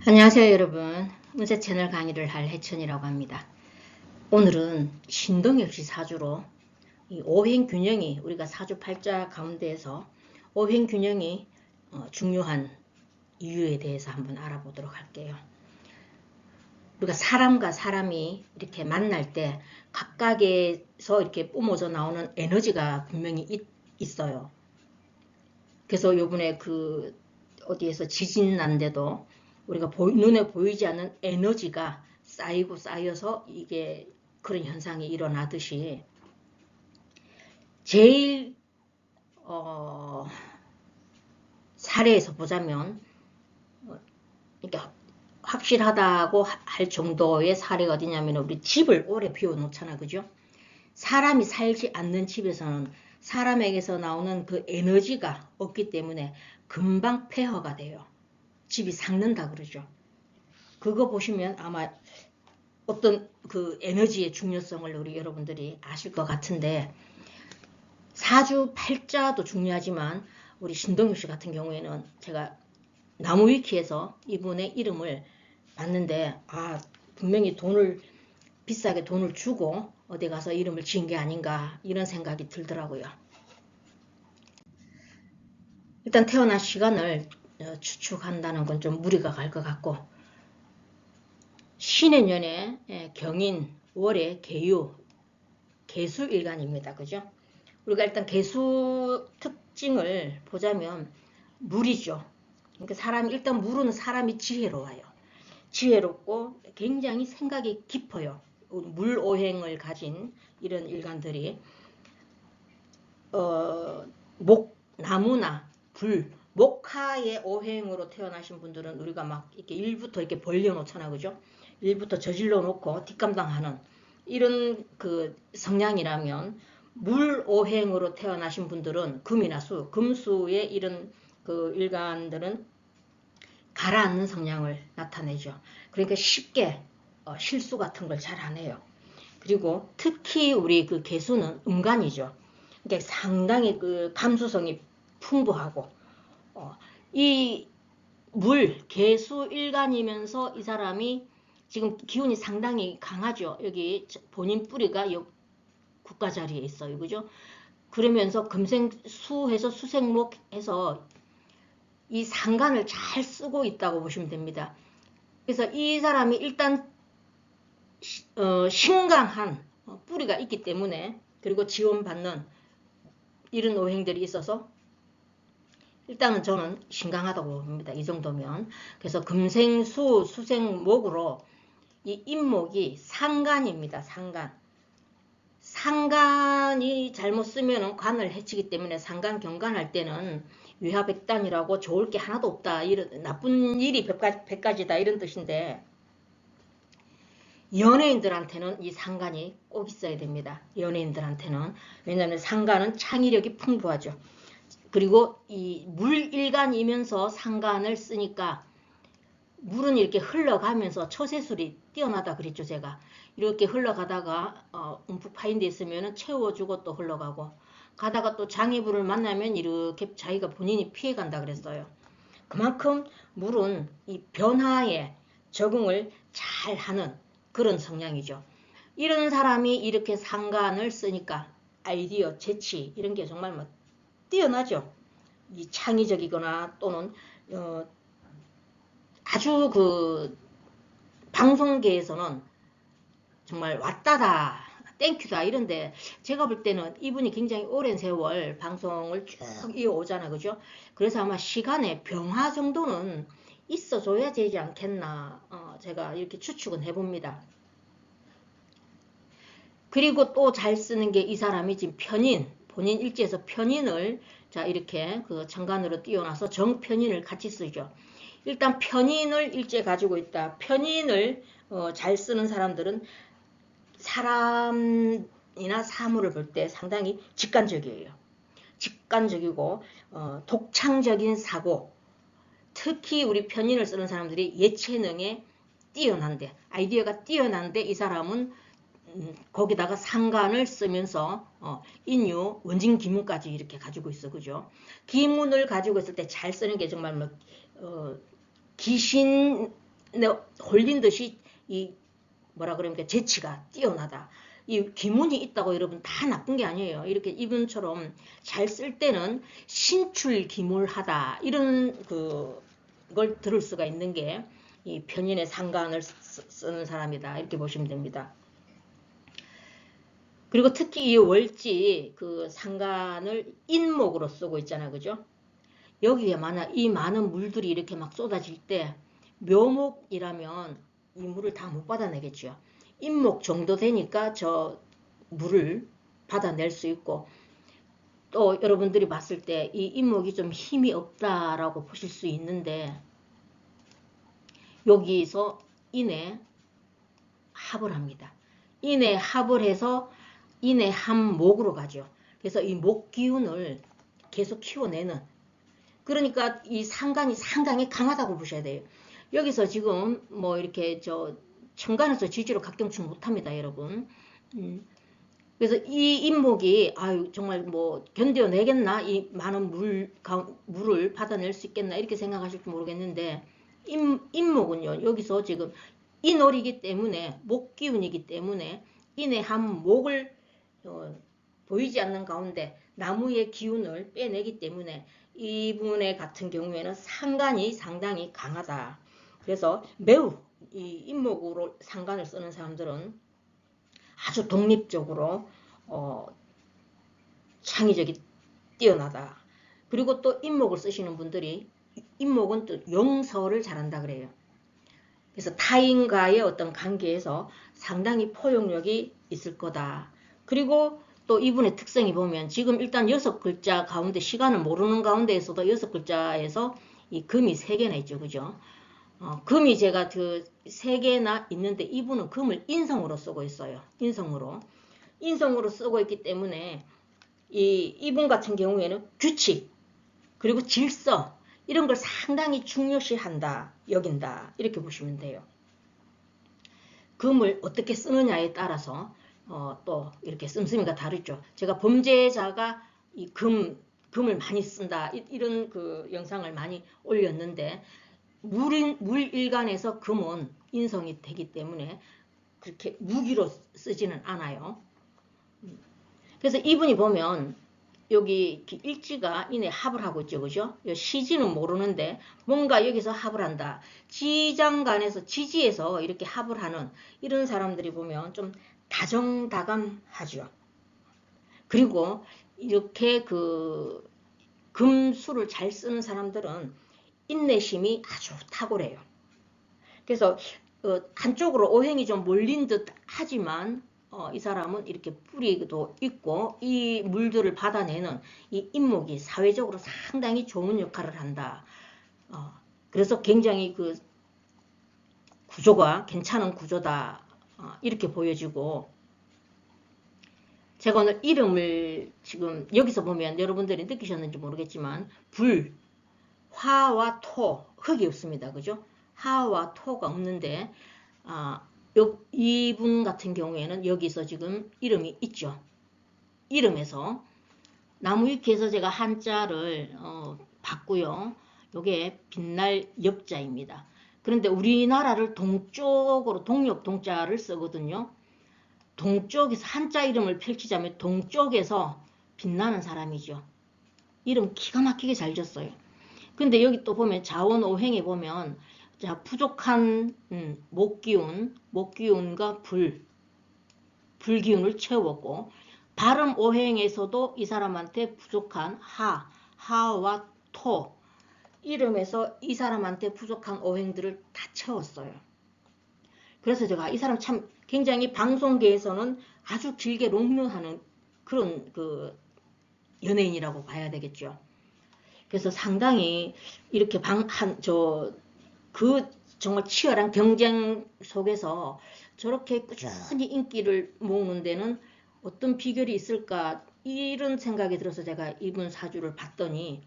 안녕하세요 여러분. 운세 채널 강의를 할 해천이라고 합니다. 오늘은 신동엽씨 사주로 이 오행균형이 우리가 사주 팔자 가운데에서 오행균형이 중요한 이유에 대해서 한번 알아보도록 할게요. 우리가 사람과 사람이 이렇게 만날 때 각각에서 이렇게 뿜어져 나오는 에너지가 분명히 있어요. 그래서 요번에 어디에서 지진 난데도 우리가 눈에 보이지 않는 에너지가 쌓이고 쌓여서 이게 그런 현상이 일어나듯이 제일 사례에서 보자면 이렇게 확실하다고 할 정도의 사례가 어디냐면 우리 집을 오래 비워놓잖아, 그죠? 사람이 살지 않는 집에서는 사람에게서 나오는 그 에너지가 없기 때문에 금방 폐허가 돼요. 집이 삭는다 그러죠. 그거 보시면 아마 어떤 그 에너지의 중요성을 우리 여러분들이 아실 것 같은데, 사주 팔자도 중요하지만 우리 신동엽 씨 같은 경우에는 제가 나무위키에서 이분의 이름을 봤는데 분명히 비싸게 돈을 주고 어디 가서 이름을 지은 게 아닌가 이런 생각이 들더라고요. 일단 태어난 시간을 추측한다는 건 좀 무리가 갈 것 같고, 신해년에 경인, 월에 개유, 개수일간입니다. 그죠? 우리가 일단 개수 특징을 보자면 물이죠. 그러니까 사람이 일단 물은 사람이 지혜로워요. 지혜롭고 굉장히 생각이 깊어요. 물오행을 가진 이런 일간들이 나무나 불, 목화의 오행으로 태어나신 분들은 우리가 막 이렇게 일부터 이렇게 벌려놓잖아, 그죠? 일부터 저질러 놓고 뒷감당하는 이런 그 성향이라면, 물 오행으로 태어나신 분들은 금이나 금수의 이런 그 일간들은 가라앉는 성향을 나타내죠. 그러니까 쉽게 실수 같은 걸 잘 안 해요. 그리고 특히 우리 그 개수는 음간이죠. 그러니까 상당히 그 감수성이 풍부하고, 이 개수 일간이면서 이 사람이 지금 기운이 상당히 강하죠. 여기 본인 뿌리가 국가 자리에 있어요. 그죠? 그러면서 금생수해서 수생목해서 이 상간을 잘 쓰고 있다고 보시면 됩니다. 그래서 이 사람이 일단 신강한 뿌리가 있기 때문에, 그리고 지원받는 이런 오행들이 있어서 일단은 저는 신강하다고 봅니다. 이 정도면. 그래서 금생수 수생목으로 이 인목이 상간입니다. 상간이 잘못 쓰면 관을 해치기 때문에 상간 경간할 때는 위화백단이라고 좋을 게 하나도 없다, 이런 나쁜 일이 100가지다 이런 뜻인데, 연예인들한테는 이 상간이 꼭 있어야 됩니다. 연예인들한테는. 왜냐하면 상간은 창의력이 풍부하죠. 그리고 이 물일간이면서 상간을 쓰니까 물은 이렇게 흘러가면서 처세술이 뛰어나다 그랬죠. 제가 이렇게 흘러가다가 움푹 파인 데 있으면 채워주고 또 흘러가고, 가다가 또 장애물을 만나면 이렇게 자기가 본인이 피해간다 그랬어요. 그만큼 물은 이 변화에 적응을 잘 하는 그런 성향이죠. 이런 사람이 이렇게 상간을 쓰니까 아이디어, 재치 이런 게 정말 뭐 뛰어나죠. 이 창의적이거나 또는 아주 그 방송계에서는 정말 왔다다 땡큐다 이런데, 제가 볼 때는 이분이 굉장히 오랜 세월 방송을 쭉 이어오잖아, 그죠? 그래서 아마 시간의 병화 정도는 있어줘야 되지 않겠나, 제가 이렇게 추측은 해봅니다. 그리고 또 잘 쓰는 게 이 사람이 지금 본인 일지에서 편인을 이렇게 그 천간으로 띄워놔서 정편인을 같이 쓰죠. 일단 편인을 일지에 가지고 있다. 편인을 잘 쓰는 사람들은 사람이나 사물을 볼 때 상당히 직관적이에요. 직관적이고 독창적인 사고, 특히 우리 편인을 쓰는 사람들이 예체능에 뛰어난데, 아이디어가 뛰어난데, 이 사람은 거기다가 상간을 쓰면서 인유, 원진, 기문까지 이렇게 가지고 있어, 그죠? 기문을 가지고 있을 때 잘 쓰는 게 정말 귀신 홀린 듯이 이 뭐라 그럽니까 재치가 뛰어나다. 이 기문이 있다고 여러분 다 나쁜 게 아니에요. 이렇게 이분처럼 잘 쓸 때는 신출기몰하다 이런 그걸 들을 수가 있는 게 이 편인의 상관을 쓰는 사람이다 이렇게 보시면 됩니다. 그리고 특히 이 월지 그 상관을 인목으로 쓰고 있잖아요, 그죠? 여기에 만약 이 많은 물들이 이렇게 막 쏟아질 때 묘목이라면 이 물을 다 못 받아내겠죠. 인목 정도 되니까 저 물을 받아낼 수 있고, 또 여러분들이 봤을 때 이 인목이 좀 힘이 없다라고 보실 수 있는데, 여기서 인에 합을 합니다. 인에 합을 해서 인의 한목으로 가죠. 그래서 이 목 기운을 계속 키워내는, 그러니까 이 상관이 상당히 강하다고 보셔야 돼요. 여기서 지금 뭐 이렇게 저 천간에서 지지로 각경충 못합니다, 여러분. 그래서 이 인목이 아유 정말 뭐 견뎌내겠나, 이 많은 물을 받아낼 수 있겠나 이렇게 생각하실지 모르겠는데, 인목은요 여기서 지금 인월이기 때문에 목기운이기 때문에 인의 한 목을 보이지 않는 가운데 나무의 기운을 빼내기 때문에 이분의 같은 경우에는 상관이 상당히 강하다. 그래서 매우 이 인목으로 상관을 쓰는 사람들은 아주 독립적으로 창의력이 뛰어나다. 그리고 또 인목을 쓰시는 분들이 인목은 또 용서를 잘한다 그래요. 그래서 타인과의 어떤 관계에서 상당히 포용력이 있을 거다. 그리고 또 이분의 특성이 보면 지금 일단 6글자 가운데 시간을 모르는 가운데에서도 6글자에서 이 금이 3개나 있죠. 그죠? 금이 제가 그 3개나 있는데 이분은 금을 인성으로 쓰고 있어요. 인성으로 쓰고 있기 때문에 이분 같은 경우에는 규칙 그리고 질서 이런 걸 상당히 중요시한다, 여긴다 이렇게 보시면 돼요. 금을 어떻게 쓰느냐에 따라서 또 이렇게 씀씀이가 다르죠. 제가 범죄자가 이 금을 많이 쓴다 이런 그 영상을 많이 올렸는데 물일간에서 금은 인성이 되기 때문에 그렇게 무기로 쓰지는 않아요. 그래서 이분이 보면 여기 일지가 인에 합을 하고 있죠. 그죠? 시지는 모르는데 뭔가 여기서 합을 한다. 지장간에서 지지에서 이렇게 합을 하는 이런 사람들이 보면 좀 다정다감하죠. 그리고 이렇게 그 금수를 잘 쓰는 사람들은 인내심이 아주 탁월해요. 그래서 한쪽으로 오행이 좀 몰린 듯 하지만 이 사람은 이렇게 뿌리도 있고 이 물들을 받아내는 이 인목이 사회적으로 상당히 좋은 역할을 한다. 그래서 굉장히 그 구조가 괜찮은 구조다. 이렇게 보여지고, 제가 오늘 이름을 지금 여기서 보면 여러분들이 느끼셨는지 모르겠지만 불, 화와 토, 흙이 없습니다. 그죠? 화와 토가 없는데 이분 같은 경우에는 여기서 지금 이름이 있죠. 이름에서 나무위키에서 제가 한자를 봤고요. 요게 빛날 엽자입니다. 그런데 우리나라를 동쪽으로 동력 동자를 쓰거든요. 동쪽에서 한자 이름을 펼치자면 동쪽에서 빛나는 사람이죠. 이름 기가 막히게 잘 졌어요. 근데 여기 또 보면 자원오행에 보면 자 부족한 목기운과 불기운을 채웠고, 발음오행에서도 이 사람한테 부족한 하와 토 이름에서 이 사람한테 부족한 오행들을 다 채웠어요. 그래서 제가 이 사람 참 굉장히 방송계에서는 아주 길게 롱런하는 그런 그 연예인이라고 봐야 되겠죠. 그래서 상당히 이렇게 정말 치열한 경쟁 속에서 저렇게 꾸준히 인기를 모으는 데는 어떤 비결이 있을까 이런 생각이 들어서 제가 이분 사주를 봤더니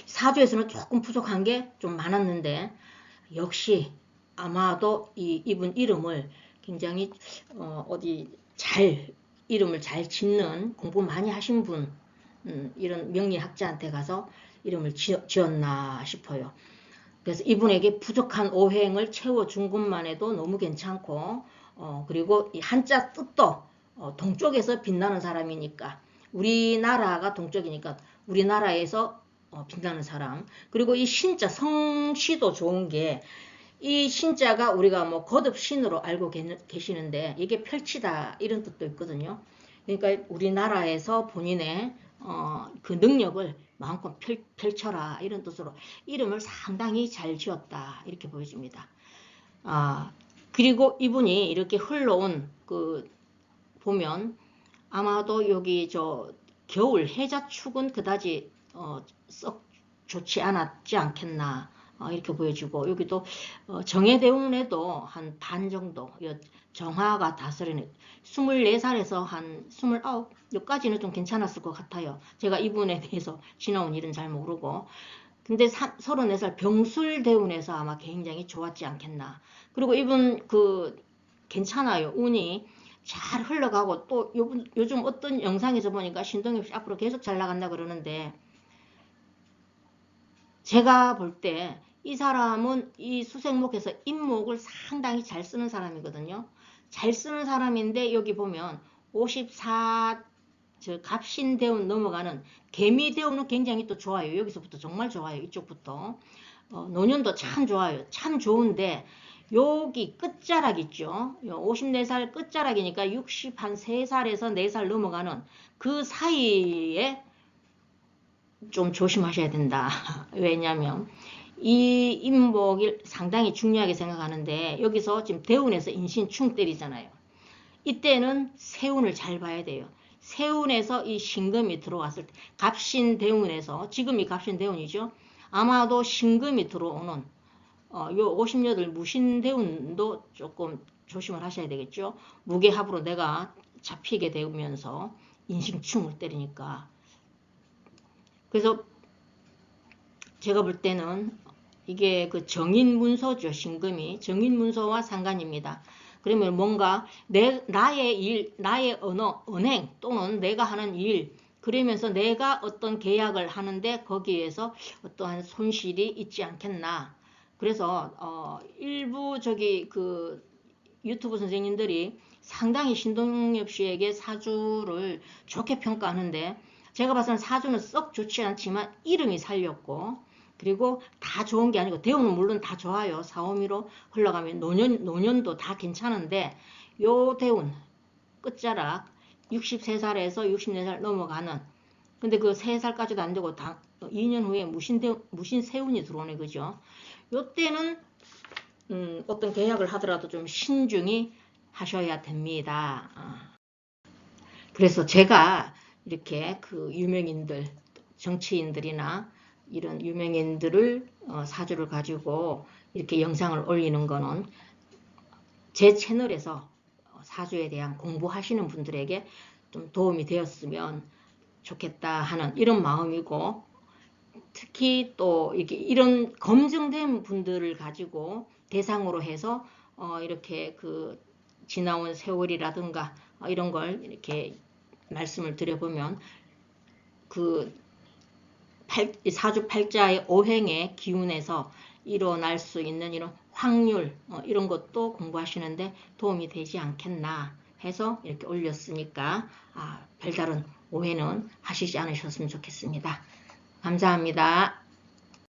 사주에서는 조금 부족한 게 좀 많았는데 역시 아마도 이분 이름을 굉장히 이름을 잘 짓는 공부 많이 하신 분 이런 명리학자한테 가서 이름을 지었나 싶어요. 그래서 이분에게 부족한 오행을 채워준 것만 해도 너무 괜찮고, 그리고 이 한자 뜻도 동쪽에서 빛나는 사람이니까, 우리나라가 동쪽이니까 우리나라에서 빛나는 사람. 그리고 이 신자 성씨도 좋은 게, 이 신자가 우리가 뭐 거듭신으로 알고 계시는데 이게 펼치다 이런 뜻도 있거든요. 그러니까 우리나라에서 본인의 그 능력을 마음껏 펼쳐라 이런 뜻으로 이름을 상당히 잘 지었다 이렇게 보여집니다. 그리고 이분이 이렇게 흘러온 그 보면 아마도 여기 저 겨울 해자축은 그다지 썩 좋지 않았지 않겠나 이렇게 보여지고, 여기도 정해대운에도 한 반 정도, 정화가 다스리는 24살에서 한 29, 여기까지는 좀 괜찮았을 것 같아요. 제가 이분에 대해서 지나온 일은 잘 모르고. 근데 34살 병술대운에서 아마 굉장히 좋았지 않겠나. 그리고 이분 괜찮아요. 운이 잘 흘러가고, 또 요즘 어떤 영상에서 보니까 신동엽 씨 앞으로 계속 잘 나간다 그러는데, 제가 볼 때 이 사람은 이 수생목에서 임목을 상당히 잘 쓰는 사람이거든요. 잘 쓰는 사람인데 여기 보면 54 갑신대운 넘어가는 개미대운은 굉장히 또 좋아요. 여기서부터 정말 좋아요. 이쪽부터 노년도 참 좋아요. 참 좋은데 여기 끝자락 있죠. 54살 끝자락이니까 60 한 3살에서 4살 넘어가는 그 사이에 좀 조심하셔야 된다. 왜냐하면 이 임목이 상당히 중요하게 생각하는데, 여기서 지금 대운에서 인신충 때리잖아요. 이때는 세운을 잘 봐야 돼요. 세운에서 이 신금이 들어왔을 때, 갑신대운에서, 지금이 갑신대운이죠. 아마도 신금이 들어오는 요 58 무신대운도 조금 조심을 하셔야 되겠죠. 무게합으로 내가 잡히게 되면서 인신충을 때리니까. 그래서 제가 볼 때는 이게 그 정인문서죠. 신금이 정인문서와 상관입니다. 그러면 뭔가 나의 일, 나의 언행 또는 내가 하는 일, 그러면서 내가 어떤 계약을 하는데 거기에서 어떠한 손실이 있지 않겠나. 그래서 일부 그 유튜브 선생님들이 상당히 신동엽 씨에게 사주를 좋게 평가하는데, 제가 봐서는 사주는 썩 좋지 않지만 이름이 살렸고, 그리고 다 좋은 게 아니고, 대운은 물론 다 좋아요. 4, 5미로 흘러가면 노년도 다 괜찮은데, 요 대운 끝자락 63살에서 64살 넘어가는, 근데 그 3살까지도 안 되고 2년 후에 무신세운이 들어오네. 그죠? 요때는 어떤 계약을 하더라도 좀 신중히 하셔야 됩니다. 그래서 제가 이렇게 그 유명인들, 정치인들이나 이런 유명인들을 사주를 가지고 이렇게 영상을 올리는 거는 제 채널에서 사주에 대한 공부하시는 분들에게 좀 도움이 되었으면 좋겠다 하는 이런 마음이고, 특히 또 이런 검증된 분들을 가지고 대상으로 해서 이렇게 그 지나온 세월이라든가 이런 걸 이렇게 말씀을 드려보면, 그 사주팔자의 오행의 기운에서 일어날 수 있는 이런 확률 이런 것도 공부하시는데 도움이 되지 않겠나 해서 이렇게 올렸으니까 별다른 오해는 하시지 않으셨으면 좋겠습니다. 감사합니다.